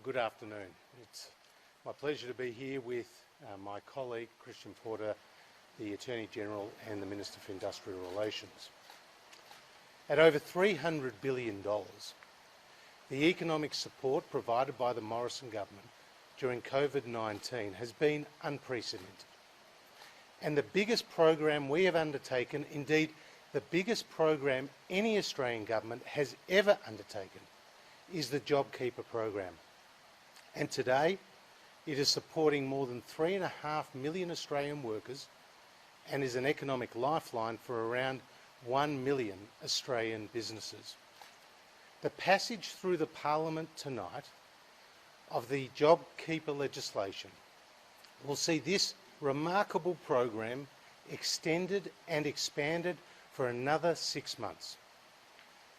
Good afternoon. It's my pleasure to be here with my colleague Christian Porter, the Attorney General and the Minister for Industrial Relations. At over $300 billion, the economic support provided by the Morrison government during COVID-19 has been unprecedented. And the biggest program we have undertaken, indeed the biggest program any Australian government has ever undertaken, is the JobKeeper program. And today, it is supporting more than 3.5 million Australian workers and is an economic lifeline for around 1 million Australian businesses. The passage through the Parliament tonight of the JobKeeper legislation will see this remarkable program extended and expanded for another 6 months.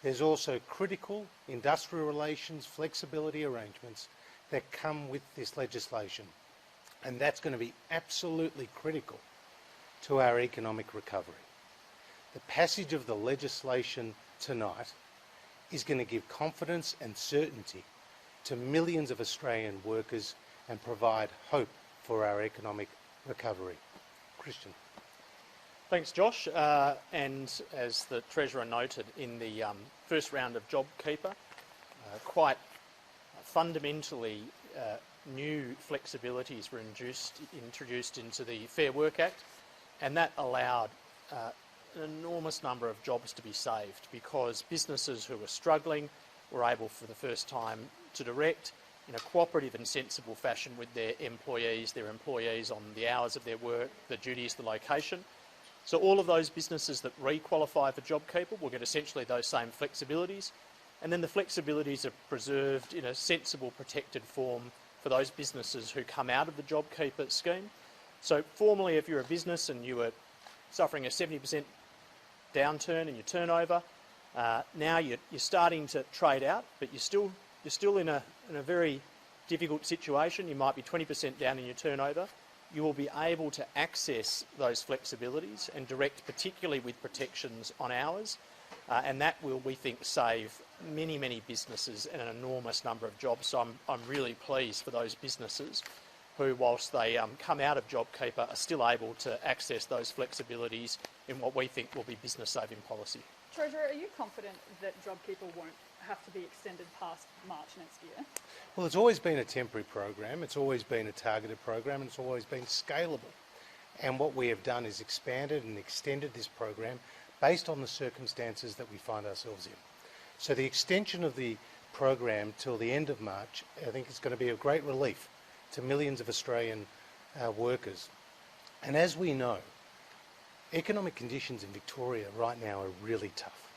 There's also critical industrial relations flexibility arrangements that come with this legislation, and that's going to be absolutely critical to our economic recovery. The passage of the legislation tonight is going to give confidence and certainty to millions of Australian workers and provide hope for our economic recovery. Christian. Thanks, Josh. And as the Treasurer noted, in the first round of JobKeeper, quite fundamentally new flexibilities were introduced into the Fair Work Act, and that allowed an enormous number of jobs to be saved because businesses who were struggling were able for the first time to direct in a cooperative and sensible fashion with their employees on the hours of their work, the duties, the location. So all of those businesses that re-qualify for JobKeeper will get essentially those same flexibilities, and then the flexibilities are preserved in a sensible, protected form for those businesses who come out of the JobKeeper scheme. So formally, if you're a business and you were suffering a 70% downturn in your turnover, now you're starting to trade out, but you're still in a very difficult situation. You might be 20% down in your turnover. You will be able to access those flexibilities and direct, particularly with protections on hours, and that will, we think, save many, many businesses and an enormous number of jobs. So I'm really pleased for those businesses who, whilst they come out of JobKeeper, are still able to access those flexibilities in what we think will be business-saving policy. Treasurer, are you confident that JobKeeper won't have to be extended past March next year? Well, it's always been a temporary program, it's always been a targeted program, and it's always been scalable. And what we have done is expanded and extended this program based on the circumstances that we find ourselves in. So the extension of the program till the end of March, I think, is going to be a great relief to millions of Australian workers. And as we know, economic conditions in Victoria right now are really tough.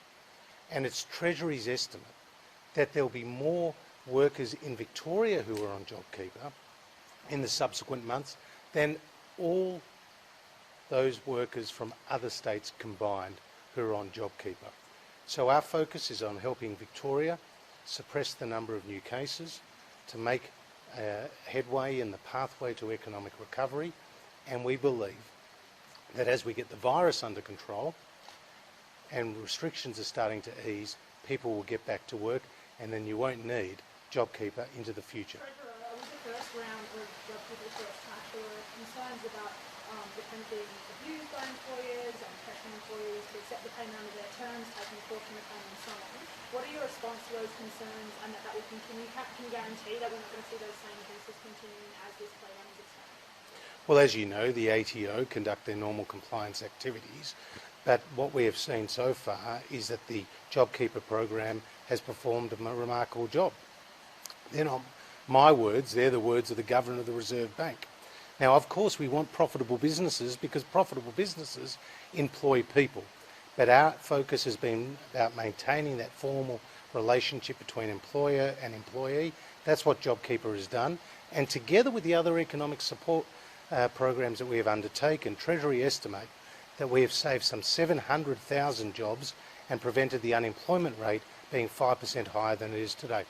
And it's Treasury's estimate that there'll be more workers in Victoria who are on JobKeeper in the subsequent months than all those workers from other states combined who are on JobKeeper. So our focus is on helping Victoria suppress the number of new cases, to make headway in the pathway to economic recovery, and we believe that as we get the virus under control and restrictions are starting to ease, people will get back to work, and then you won't need JobKeeper into the future. Treasurer, with the first round of JobKeeper first tax, there were concerns about the fund being abused by employers and pressuring employees to accept the payment under their terms, taking a portion of payment and so on. What are your response to those concerns, and that will continue? Can you guarantee that we're not going to see those same abuses continuing as this program is expanded? Well, as you know, the ATO conduct their normal compliance activities, but what we have seen so far is that the JobKeeper program has performed a remarkable job. They're not my words, they're the words of the Governor of the Reserve Bank. Now, of course, we want profitable businesses because profitable businesses employ people, but our focus has been about maintaining that formal relationship between employer and employee. That's what JobKeeper has done, and together with the other economic support programs that we have undertaken, Treasury estimate that we have saved some 700,000 jobs and prevented the unemployment rate being 5% higher than it is today.